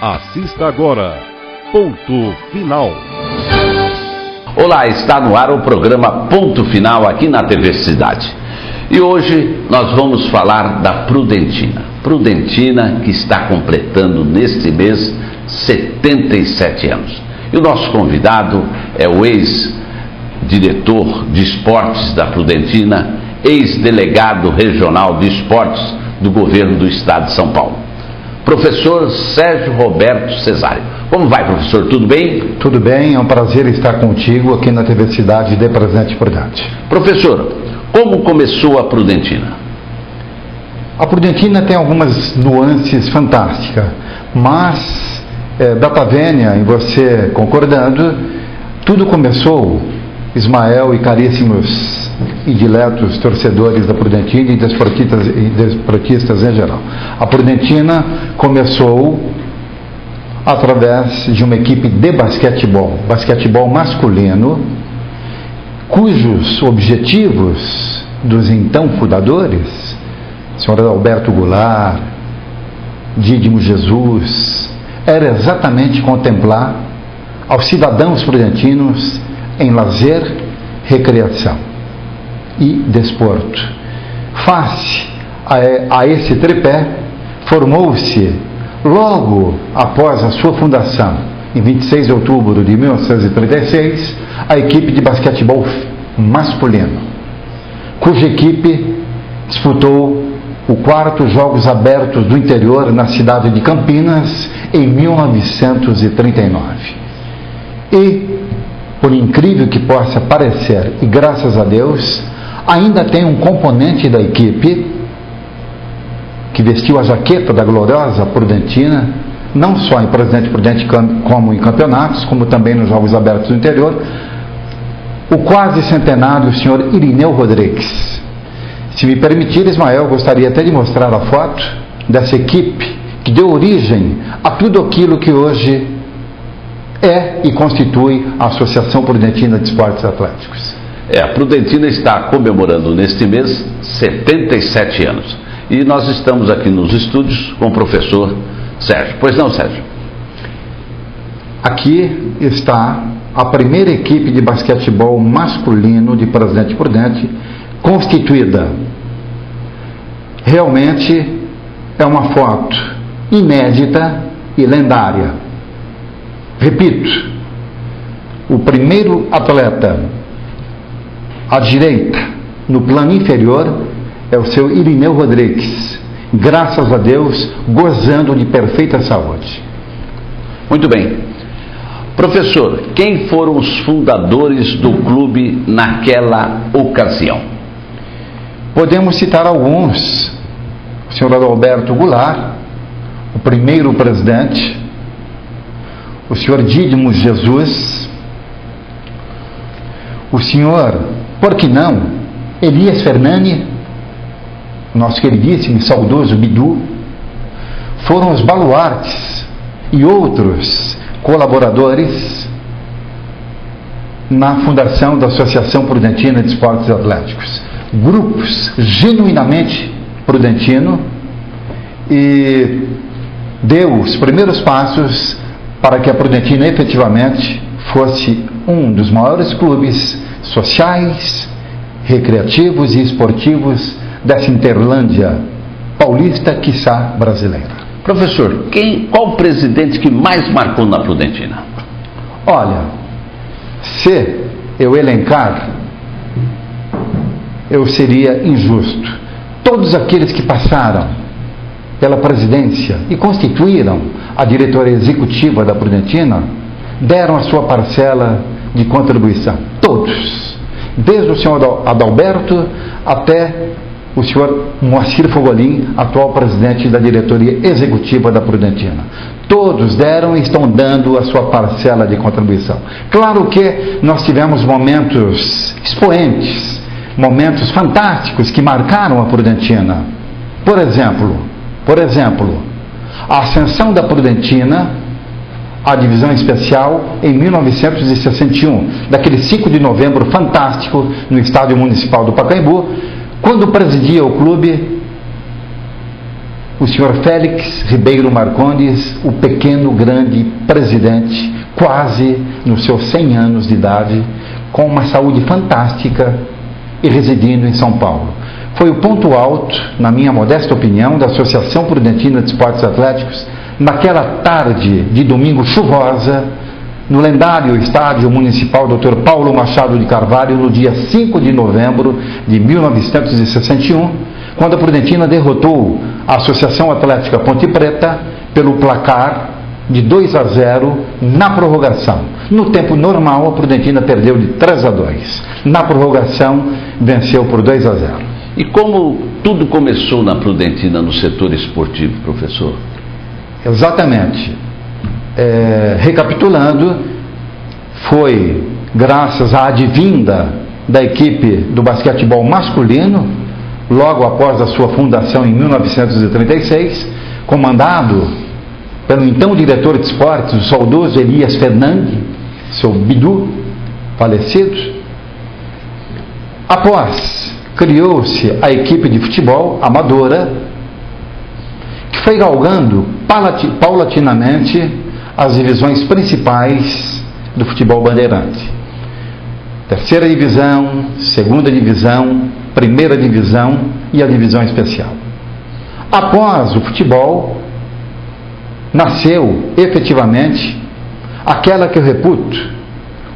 Assista agora, Ponto Final. Olá, está no ar o programa Ponto Final aqui na TV Cidade. E hoje nós vamos falar da Prudentina. Prudentina que está completando neste mês 77 anos. E o nosso convidado é o ex-diretor de esportes da Prudentina, ex-delegado regional de esportes do governo do estado de São Paulo, professor Sérgio Roberto Cesário. Como vai, professor? Tudo bem? Tudo bem, é um prazer estar contigo aqui na TV Cidade de Presente Prudente. Professor, como começou a Prudentina? A Prudentina tem algumas nuances fantásticas, mas data vênia, e você concordando, tudo começou, Ismael e caríssimos e diletos torcedores da Prudentina e desportistas em geral. A Prudentina começou através de uma equipe de basquetebol masculino, cujos objetivos dos então fundadores, senhor Alberto Goulart, Dídimo Jesus, era exatamente contemplar aos cidadãos prudentinos em lazer, recreação e desporto. Face a esse tripé, formou-se logo após a sua fundação, em 26 de outubro de 1936, a equipe de basquetebol masculino, cuja equipe disputou o quarto Jogos Abertos do Interior na cidade de Campinas em 1939. E, por incrível que possa parecer, e graças a Deus, ainda tem um componente da equipe que vestiu a jaqueta da gloriosa Prudentina, não só em Presidente Prudente como em campeonatos, como também nos Jogos Abertos do Interior, o quase centenário senhor Irineu Rodrigues. Se me permitir, Ismael, gostaria até de mostrar a foto dessa equipe que deu origem a tudo aquilo que hoje é e constitui a Associação Prudentina de Esportes Atléticos. A Prudentina está comemorando neste mês 77 anos. E nós estamos aqui nos estúdios com o professor Sérgio. Pois não, Sérgio? Aqui está a primeira equipe de basquetebol masculino de Presidente Prudente, constituída. Realmente é uma foto inédita e lendária. Repito, o primeiro atleta à direita, no plano inferior, é o seu Irineu Rodrigues, graças a Deus, gozando de perfeita saúde. Muito bem. Professor, quem foram os fundadores do clube naquela ocasião? Podemos citar alguns. O senhor Alberto Goulart, o primeiro presidente, o senhor Dídimo Jesus, o senhor, por que não, Elias Fernani, nosso queridíssimo e saudoso Bidu, foram os baluartes e outros colaboradores na fundação da Associação Prudentina de Esportes Atléticos. Grupos genuinamente prudentino, e deu os primeiros passos para que a Prudentina efetivamente fosse um dos maiores clubes sociais, recreativos e esportivos dessa Interlândia paulista, quiçá brasileira. Professor, qual o presidente que mais marcou na Prudentina? Olha, se eu elencar, eu seria injusto. Todos aqueles que passaram pela presidência e constituíram a diretoria executiva da Prudentina deram a sua parcela de contribuição. Todos. Desde o senhor Adalberto até o senhor Moacir Fogolin, atual presidente da diretoria executiva da Prudentina. Todos deram e estão dando a sua parcela de contribuição. Claro que nós tivemos momentos expoentes, momentos fantásticos que marcaram a Prudentina. Por exemplo, a ascensão da Prudentina à divisão especial em 1961, daquele 5 de novembro fantástico no Estádio Municipal do Pacaembu, quando presidia o clube o senhor Félix Ribeiro Marcondes, o pequeno grande presidente, quase nos seus 100 anos de idade, com uma saúde fantástica e residindo em São Paulo. Foi o ponto alto, na minha modesta opinião, da Associação Prudentina de Esportes Atléticos, naquela tarde de domingo chuvosa, no lendário Estádio Municipal Dr. Paulo Machado de Carvalho, no dia 5 de novembro de 1961, quando a Prudentina derrotou a Associação Atlética Ponte Preta pelo placar de 2-0 na prorrogação. No tempo normal, a Prudentina perdeu de 3-2. Na prorrogação, venceu por 2-0. E como tudo começou na Prudentina no setor esportivo, professor? Exatamente. Recapitulando, foi graças à advinda da equipe do basquetebol masculino, logo após a sua fundação em 1936, comandado pelo então diretor de esportes, o saudoso Elias Fernandes, seu Bidu, falecido. Após, criou-se a equipe de futebol amadora, que foi galgando paulatinamente as divisões principais do futebol bandeirante. Terceira divisão, segunda divisão, primeira divisão e a divisão especial. Após o futebol, nasceu efetivamente aquela que eu reputo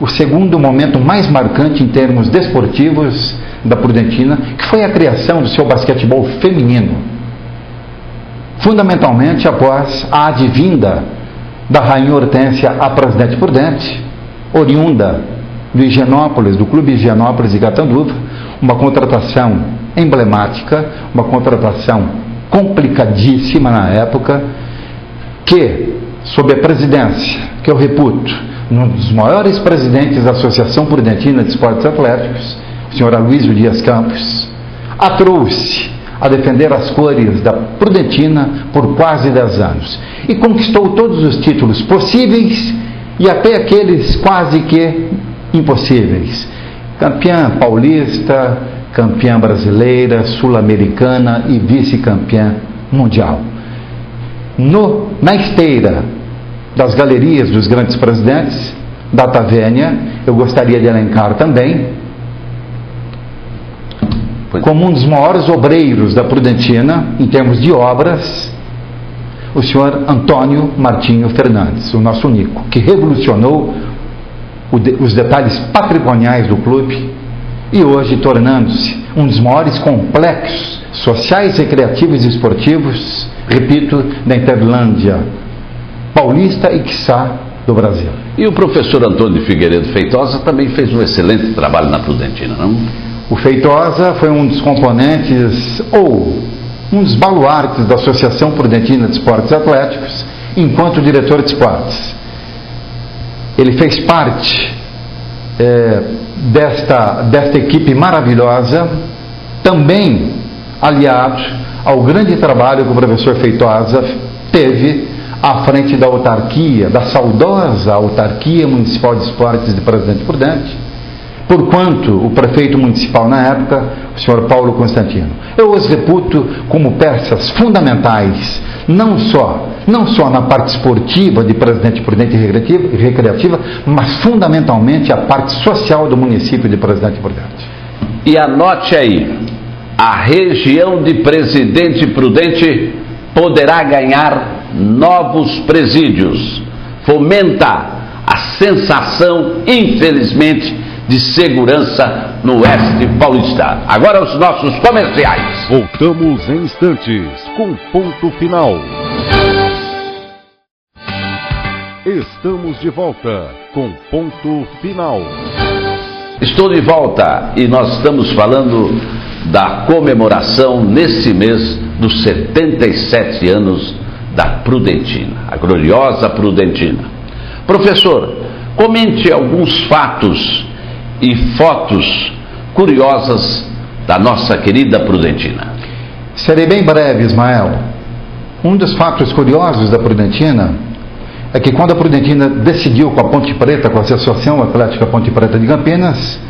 o segundo momento mais marcante em termos desportivos da Prudentina, que foi a criação do seu basquetebol feminino, fundamentalmente após a advinda da Rainha Hortência a Presidente Prudente, oriunda do Higienópolis, do Clube Higienópolis de Catanduva, uma contratação emblemática, uma contratação complicadíssima na época, que, sob a presidência, que eu reputo, um dos maiores presidentes da Associação Prudentina de Esportes Atléticos, o senhor Aloysio Dias Campos, a trouxe a defender as cores da Prudentina por quase 10 anos e conquistou todos os títulos possíveis e até aqueles quase que impossíveis. Campeã paulista, campeã brasileira, sul-americana e vice-campeã mundial. Na esteira das galerias dos grandes presidentes, data vênia, eu gostaria de elencar também, como um dos maiores obreiros da Prudentina, em termos de obras, o senhor Antônio Martinho Fernandes, o nosso Nico, que revolucionou os detalhes patrimoniais do clube e hoje tornando-se um dos maiores complexos sociais, recreativos e esportivos, repito, da Interlândia paulista e quiçá do Brasil. E o professor Antônio Figueiredo Feitosa também fez um excelente trabalho na Prudentina, não? O Feitosa foi um dos componentes, ou um dos baluartes da Associação Prudentina de Esportes Atléticos, enquanto diretor de esportes. Ele fez parte desta equipe maravilhosa, também aliado ao grande trabalho que o professor Feitosa teve à frente da autarquia, da saudosa Autarquia Municipal de Esportes de Presidente Prudente, porquanto o prefeito municipal na época, o senhor Paulo Constantino. Eu os reputo como peças fundamentais, não só na parte esportiva de Presidente Prudente e recreativa, mas fundamentalmente a parte social do município de Presidente Prudente. E anote aí, a região de Presidente Prudente poderá ganhar novos presídios. Fomenta a sensação, infelizmente, de segurança no oeste paulista. Agora os nossos comerciais. Voltamos em instantes com Ponto Final. Estamos de volta com Ponto Final. Estou de volta e nós estamos falando da comemoração nesse mês dos 77 anos da Prudentina, a gloriosa Prudentina. Professor, comente alguns fatos e fotos curiosas da nossa querida Prudentina. Serei bem breve, Ismael. Um dos fatos curiosos da Prudentina é que quando a Prudentina decidiu com a Ponte Preta, com a Associação Atlética Ponte Preta de Campinas,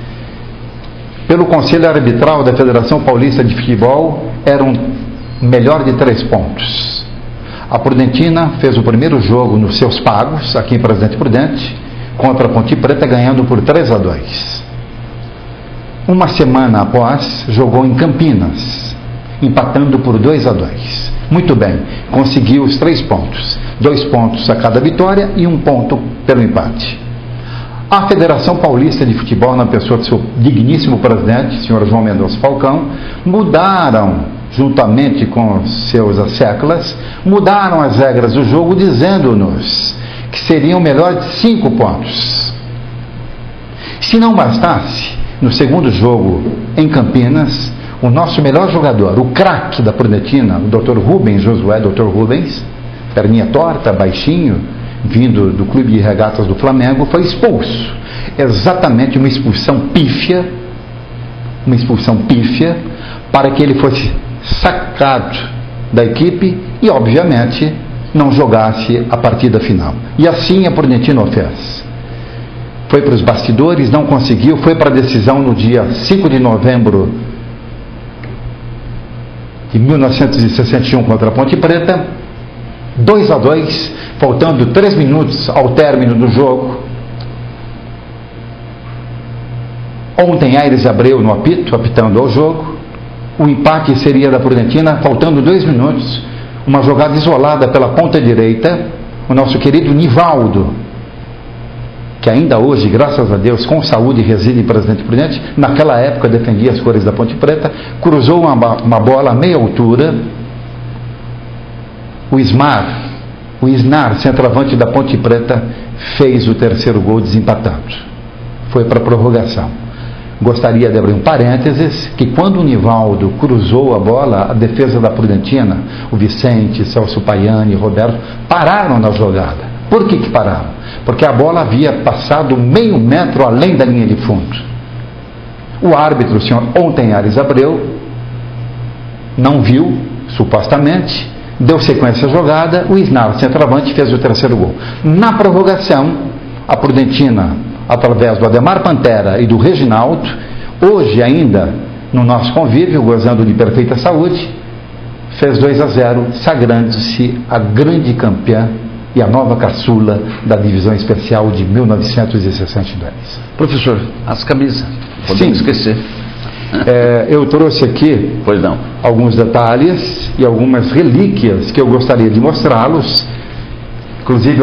pelo Conselho Arbitral da Federação Paulista de Futebol, eram melhor de 3 pontos. A Prudentina fez o primeiro jogo nos seus pagos, aqui em Presidente Prudente, contra a Ponte Preta, ganhando por 3-2. Uma semana após, jogou em Campinas, empatando por 2-2. Muito bem, conseguiu os 3 pontos. 2 pontos a cada vitória e 1 ponto pelo empate. A Federação Paulista de Futebol, na pessoa de seu digníssimo presidente, senhor João Mendonça Falcão, mudaram, juntamente com seus asseclas, mudaram as regras do jogo, dizendo-nos que seriam melhor de 5 pontos. Se não bastasse, no segundo jogo em Campinas, o nosso melhor jogador, o craque da Prudentina, o Dr. Rubens Josué, Dr. Rubens, perninha torta, baixinho, vindo do Clube de Regatas do Flamengo, foi expulso. Exatamente uma expulsão pífia, para que ele fosse sacado da equipe e, obviamente, não jogasse a partida final. E assim a Prudentina o fez. Foi para os bastidores, não conseguiu, foi para a decisão no dia 5 de novembro de 1961 contra a Ponte Preta, 2-2, faltando 3 minutos ao término do jogo. Ontem Aires Abreu no apito, apitando ao jogo. O empate seria da Prudentina, faltando 2 minutos, uma jogada isolada pela ponta direita, o nosso querido Nivaldo, que ainda hoje, graças a Deus, com saúde, reside em Presidente Prudente, naquela época defendia as cores da Ponte Preta, cruzou uma bola a meia altura. O Isnar, centroavante da Ponte Preta, fez o terceiro gol desempatando. Foi para a prorrogação. Gostaria de abrir um parênteses, que quando o Nivaldo cruzou a bola, a defesa da Prudentina, o Vicente, Celso Paiani, Roberto, pararam na jogada. Por que pararam? Porque a bola havia passado meio metro além da linha de fundo. O árbitro, o senhor Ontem Aires Abreu, não viu, supostamente, deu sequência à jogada, o Isnar, centroavante, fez o terceiro gol. Na prorrogação, a Prudentina, através do Ademar Pantera e do Reginaldo, hoje ainda no nosso convívio, gozando de perfeita saúde, fez 2-0, sagrando-se a grande campeã e a nova caçula da divisão especial de 1962. Professor, as camisas, podemos esquecer. Eu trouxe aqui alguns detalhes e algumas relíquias que eu gostaria de mostrá-los, inclusive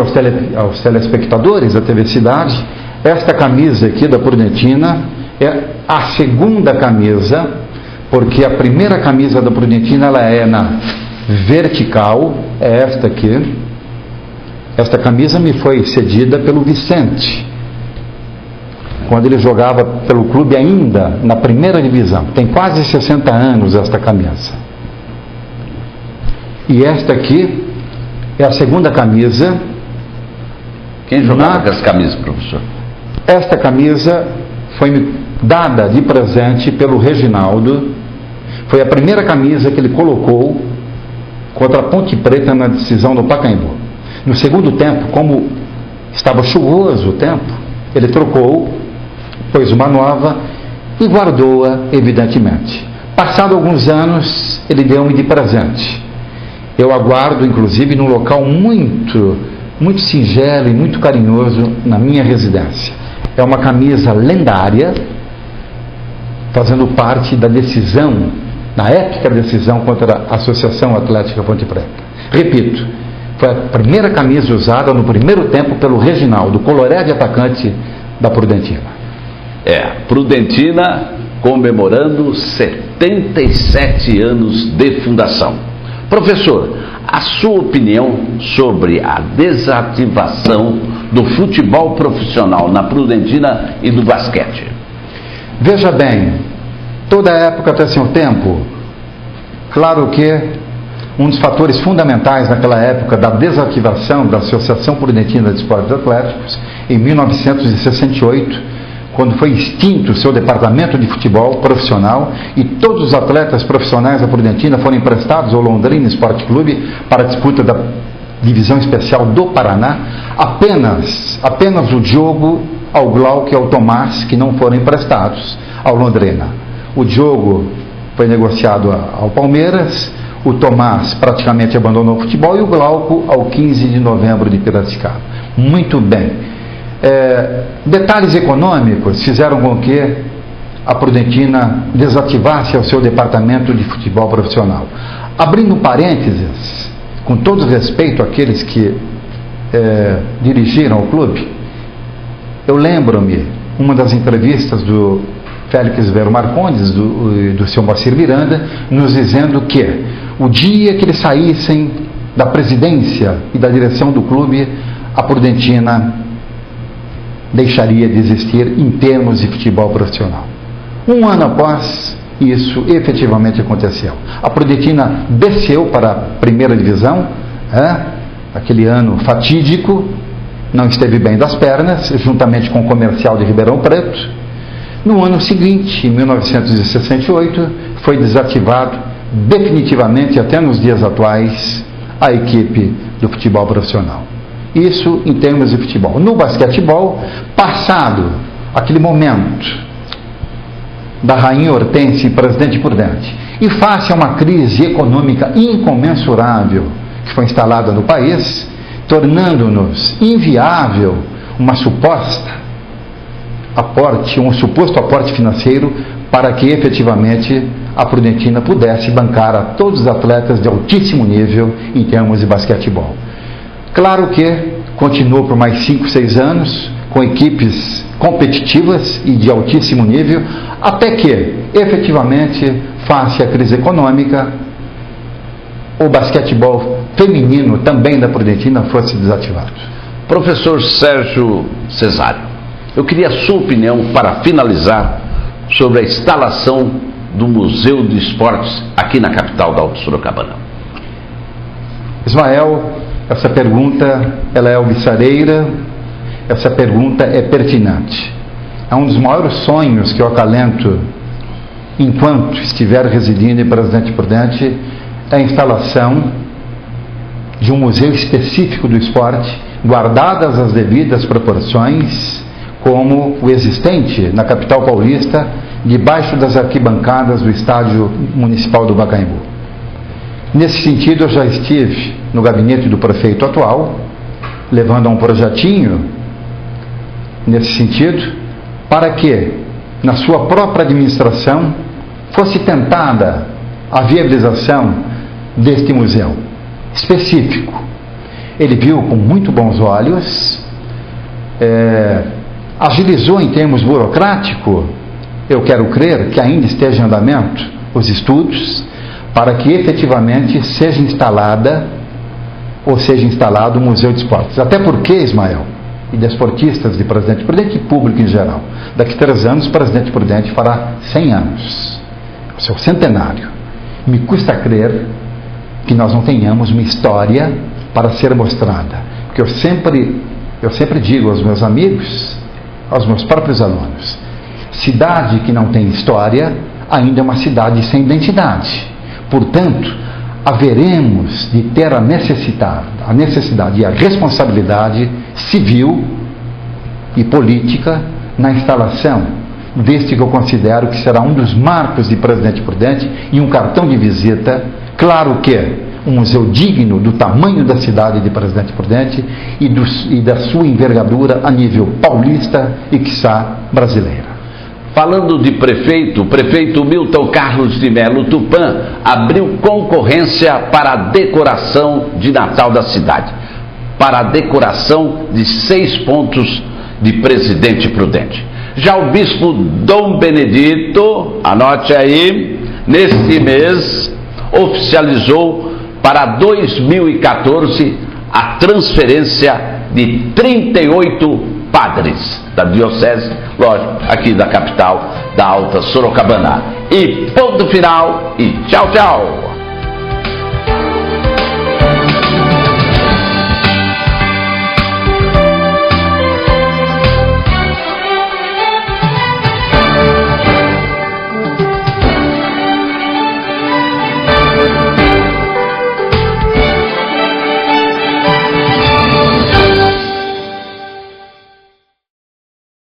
aos telespectadores da TV Cidade. Esta camisa aqui da Prudentina é a segunda camisa, porque a primeira camisa da Prudentina ela é na vertical, é esta aqui. Esta camisa me foi cedida pelo Vicente, quando ele jogava pelo clube ainda na primeira divisão. Tem quase 60 anos esta camisa. E esta aqui é a segunda camisa. Quem jogava com as camisas, professor? Esta camisa foi-me dada de presente pelo Reginaldo. Foi a primeira camisa que ele colocou contra a Ponte Preta na decisão do Pacaembu. No segundo tempo, como estava chuvoso o tempo, ele trocou, pôs uma nova e guardou-a, evidentemente. Passado alguns anos, ele deu-me de presente. Eu aguardo, inclusive, num local muito singelo e muito carinhoso na minha residência. É uma camisa lendária, fazendo parte da decisão, na épica decisão contra a Associação Atlética Ponte Preta. Repito, foi a primeira camisa usada no primeiro tempo pelo Reginaldo, coloré de atacante da Prudentina. Prudentina comemorando 77 anos de fundação. Professor, a sua opinião sobre a desativação do futebol profissional na Prudentina e do basquete? Veja bem, toda época tem seu tempo. Claro que um dos fatores fundamentais naquela época da desativação da Associação Prudentina de Esportes Atléticos, em 1968, quando foi extinto o seu departamento de futebol profissional e todos os atletas profissionais da Prudentina foram emprestados ao Londrina Esporte Clube para a disputa da divisão especial do Paraná, apenas o Diogo, ao Glauco e ao Tomás, que não foram emprestados ao Londrina. O Diogo foi negociado ao Palmeiras, O Tomás praticamente abandonou o futebol e o Glauco ao 15 de novembro de Piracicaba. Muito bem. Detalhes econômicos fizeram com que a Prudentina desativasse o seu departamento de futebol profissional. Abrindo parênteses, com todo respeito àqueles que dirigiram o clube, eu lembro-me uma das entrevistas do Félix Vero Marcondes, do seu Moacir Miranda, nos dizendo que o dia que eles saíssem da presidência e da direção do clube, a Prudentina deixaria de existir em termos de futebol profissional. Um ano após, isso efetivamente aconteceu. A Prudentina desceu para a primeira divisão, aquele ano fatídico, não esteve bem das pernas, juntamente com o Comercial de Ribeirão Preto. No ano seguinte, em 1968, foi desativado definitivamente, até nos dias atuais, a equipe do futebol profissional. Isso em termos de futebol. No basquetebol, passado aquele momento da Rainha Hortência e Presidente Prudente, e face a uma crise econômica incomensurável que foi instalada no país, tornando-nos inviável um suposto aporte financeiro para que efetivamente a Prudentina pudesse bancar a todos os atletas de altíssimo nível em termos de basquetebol. Claro que continuou por mais 5, 6 anos com equipes competitivas e de altíssimo nível, até que efetivamente, face à crise econômica, o basquetebol feminino também da Prudentina fosse desativado. Professor Sérgio Cesário, eu queria a sua opinião para finalizar sobre a instalação do Museu de Esportes aqui na capital da Alta Sorocabana. Ismael, essa pergunta ela é alvissareira, essa pergunta é pertinente. É um dos maiores sonhos que eu acalento enquanto estiver residindo em Presidente Prudente, é a instalação de um museu específico do esporte, guardadas as devidas proporções, como o existente na capital paulista, debaixo das arquibancadas do Estádio Municipal do Pacaembu. Nesse sentido, eu já estive no gabinete do prefeito atual, levando a um projetinho nesse sentido, para que, na sua própria administração, fosse tentada a viabilização deste museu específico. Ele viu com muito bons olhos, agilizou em termos burocráticos, eu quero crer que ainda esteja em andamento os estudos, para que efetivamente seja instalado um museu de esportes. Até porque, Ismael, e desportistas de Presidente Prudente e público em geral, daqui a 3 anos o Presidente Prudente fará 100 anos, o seu centenário. Me custa crer que nós não tenhamos uma história para ser mostrada, porque eu sempre digo aos meus amigos, aos meus próprios alunos, cidade que não tem história ainda é uma cidade sem identidade. Portanto, haveremos de ter a necessidade e a responsabilidade civil e política na instalação deste que eu considero que será um dos marcos de Presidente Prudente e um cartão de visita. Claro que um museu digno do tamanho da cidade de Presidente Prudente e da sua envergadura a nível paulista e, quiçá, brasileira. Falando de prefeito, o prefeito Milton Carlos de Melo Tupã abriu concorrência para a decoração de Natal da cidade, para a decoração de 6 pontos de Presidente Prudente. Já o bispo Dom Benedito, anote aí, neste mês, oficializou para 2014 a transferência de 38 padres da diocese, lógico, aqui da capital da Alta Sorocabana. E ponto final e tchau, tchau!